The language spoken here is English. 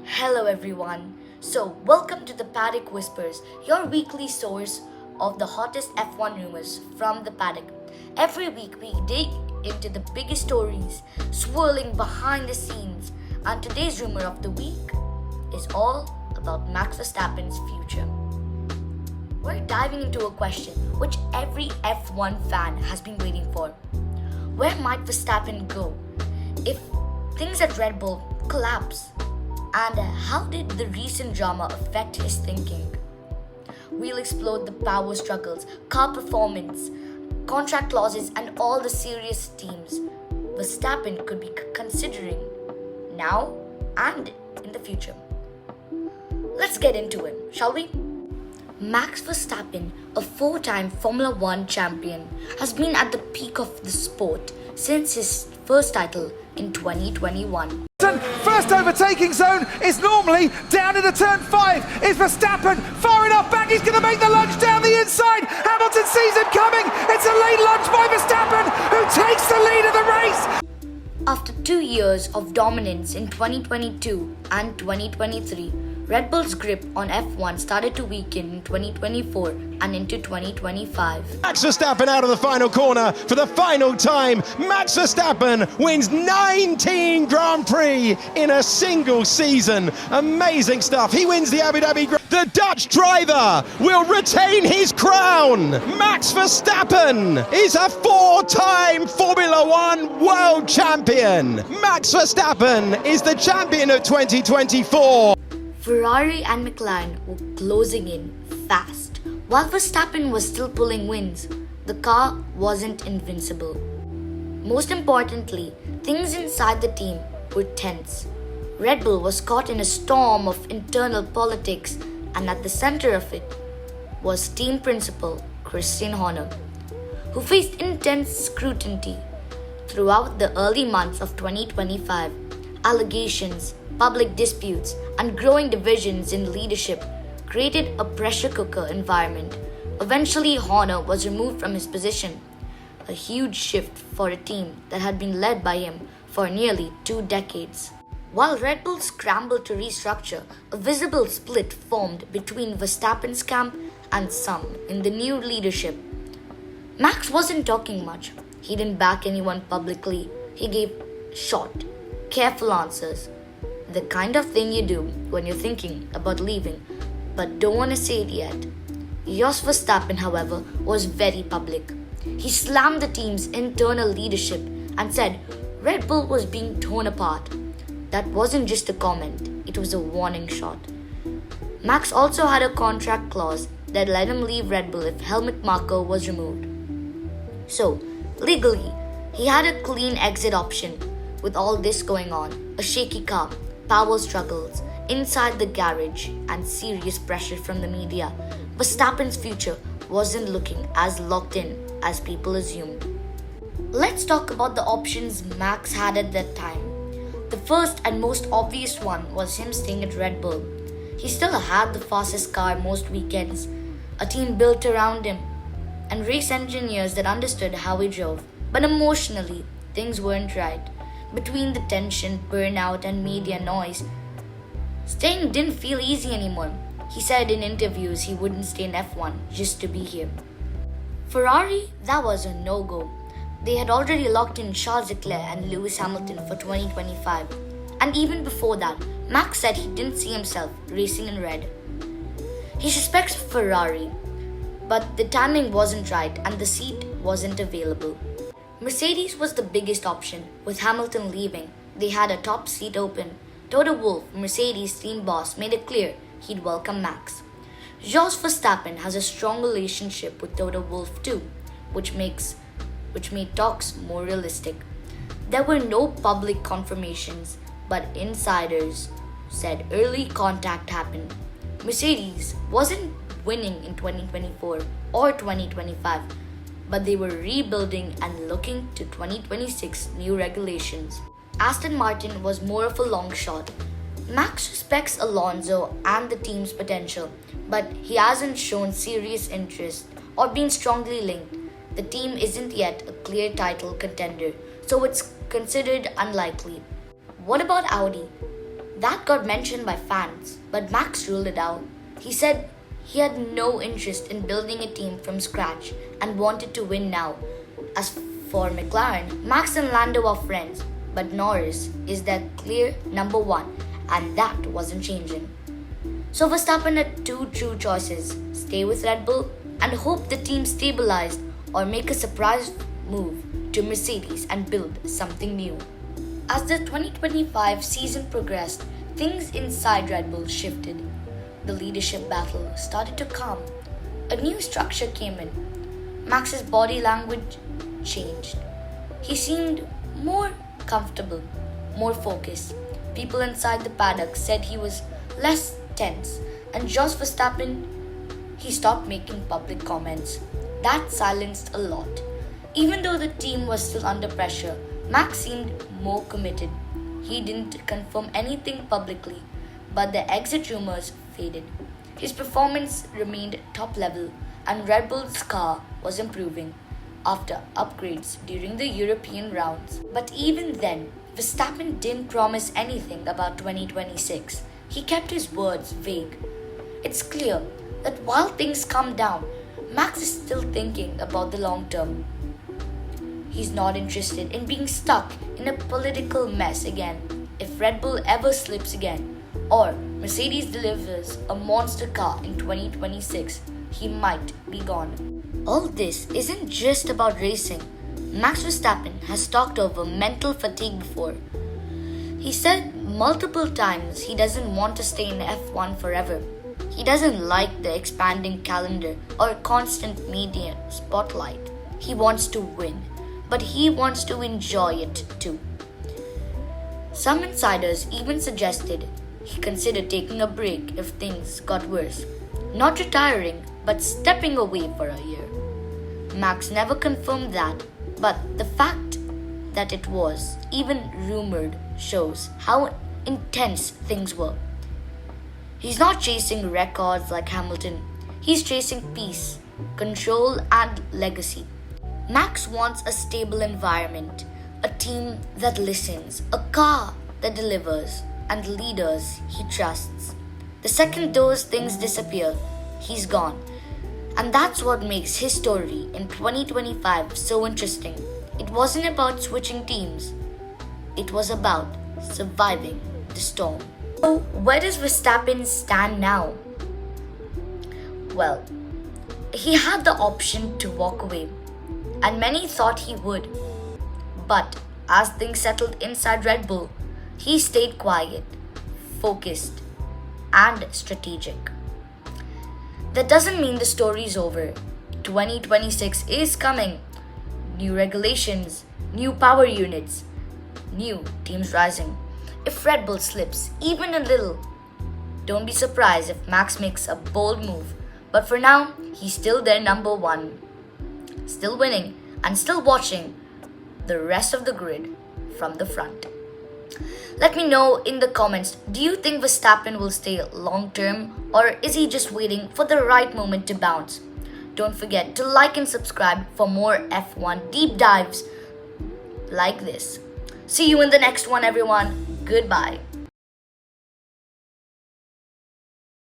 Hello everyone. So, welcome to the Paddock Whispers, your weekly source of the hottest F1 rumors from the Paddock. Every week we dig into the biggest stories swirling behind the scenes, and today's rumor of the week is all about Max Verstappen's future. We're diving into a question which every F1 fan has been waiting for. Where might Verstappen go if things at Red Bull collapse? And how did the recent drama affect his thinking? We'll explore the power struggles, car performance, contract clauses, and all the serious themes Verstappen could be considering now and in the future. Let's get into it, shall we? Max Verstappen, a four-time Formula One champion, has been at the peak of the sport since his first title in 2021. First overtaking zone is normally down into turn 5. Is Verstappen far enough back? He's going to make the lunge down the inside. Hamilton sees him coming. It's a late lunge by Verstappen, who takes the lead of the race. After 2 years of dominance in 2022 and 2023, Red Bull's grip on F1 started to weaken in 2024 and into 2025. Max Verstappen out of the final corner for the final time. Max Verstappen wins 19 Grand Prix in a single season. Amazing stuff. He wins the Abu Dhabi Grand Prix. The Dutch driver will retain his crown. Max Verstappen is a four-time Formula One world champion. Max Verstappen is the champion of 2024. Ferrari and McLaren were closing in fast. While Verstappen was still pulling wins, the car wasn't invincible. Most importantly, things inside the team were tense. Red Bull was caught in a storm of internal politics, and at the center of it was team principal Christian Horner, who faced intense scrutiny throughout the early months of 2025. Allegations, public disputes, and growing divisions in leadership created a pressure cooker environment. Eventually, Horner was removed from his position, a huge shift for a team that had been led by him for nearly 2 decades. While Red Bull scrambled to restructure, a visible split formed between Verstappen's camp and some in the new leadership. Max wasn't talking much. He didn't back anyone publicly. He gave short, careful answers. The kind of thing you do when you're thinking about leaving, but don't want to say it yet. Jos Verstappen, however, was very public. He slammed the team's internal leadership and said Red Bull was being torn apart. That wasn't just a comment, it was a warning shot. Max also had a contract clause that let him leave Red Bull if helmet marker was removed. So, legally, he had a clean exit option. With all this going on, a shaky car, power struggles inside the garage, and serious pressure from the media, Verstappen's future wasn't looking as locked in as people assumed. Let's talk about the options Max had at that time. The first and most obvious one was him staying at Red Bull. He still had the fastest car most weekends, a team built around him, and race engineers that understood how he drove. But emotionally, things weren't right. Between the tension, burnout, and media noise, staying didn't feel easy anymore. He said in interviews he wouldn't stay in F1 just to be here. Ferrari, that was a no-go. They had already locked in Charles Leclerc and Lewis Hamilton for 2025. And even before that, Max said he didn't see himself racing in red. He suspects Ferrari, but the timing wasn't right and the seat wasn't available. Mercedes was the biggest option. With Hamilton leaving, they had a top seat open. Toto Wolff, Mercedes team boss, made it clear he'd welcome Max. Jos Verstappen has a strong relationship with Toto Wolff too, which made talks more realistic. There were no public confirmations, but insiders said early contact happened. Mercedes wasn't winning in 2024 or 2025, but they were rebuilding and looking to 2026 new regulations. Aston Martin was more of a long shot. Max respects Alonso and the team's potential, but he hasn't shown serious interest or been strongly linked. The team isn't yet a clear title contender, so it's considered unlikely. What about Audi? That got mentioned by fans, but Max ruled it out. He said he had no interest in building a team from scratch and wanted to win now. As for McLaren, Max and Lando are friends, but Norris is their clear number one, and that wasn't changing. So Verstappen had two true choices: stay with Red Bull and hope the team stabilized, or make a surprise move to Mercedes and build something new. As the 2025 season progressed, things inside Red Bull shifted. The leadership battle started to calm. A new structure came in. Max's body language changed. He seemed more comfortable, more focused. People inside the paddock said he was less tense, and Jos Verstappen, he stopped making public comments. That silenced a lot. Even though the team was still under pressure, Max seemed more committed. He didn't confirm anything publicly, but the exit rumors faded. His performance remained top level, and Red Bull's car was improving after upgrades during the European rounds. But even then, Verstappen didn't promise anything about 2026. He kept his words vague. It's clear that while things calm down, Max is still thinking about the long term. He's not interested in being stuck in a political mess again. If Red Bull ever slips again, or Mercedes delivers a monster car in 2026, he might be gone. All this isn't just about racing. Max Verstappen has talked over mental fatigue before. He said multiple times he doesn't want to stay in F1 forever. He doesn't like the expanding calendar or constant media spotlight. He wants to win, but he wants to enjoy it too. Some insiders even suggested he considered taking a break if things got worse. Not retiring, but stepping away for a year. Max never confirmed that, but the fact that it was even rumored shows how intense things were. He's not chasing records like Hamilton. He's chasing peace, control, and legacy. Max wants a stable environment, a team that listens, a car that delivers, and leaders he trusts. The second those things disappear, he's gone. And that's what makes his story in 2025 so interesting. It wasn't about switching teams. It was about surviving the storm. So, where does Verstappen stand now? Well, he had the option to walk away, and many thought he would. But as things settled inside Red Bull, he stayed quiet, focused, and strategic. That doesn't mean the story's over. 2026 is coming. New regulations, new power units, new teams rising. If Red Bull slips even a little, don't be surprised if Max makes a bold move. But for now, he's still their number one. Still winning and still watching the rest of the grid from the front. Let me know in the comments, do you think Verstappen will stay long term, or is he just waiting for the right moment to bounce? Don't forget to like and subscribe for more F1 deep dives like this. See you in the next one, everyone. Goodbye.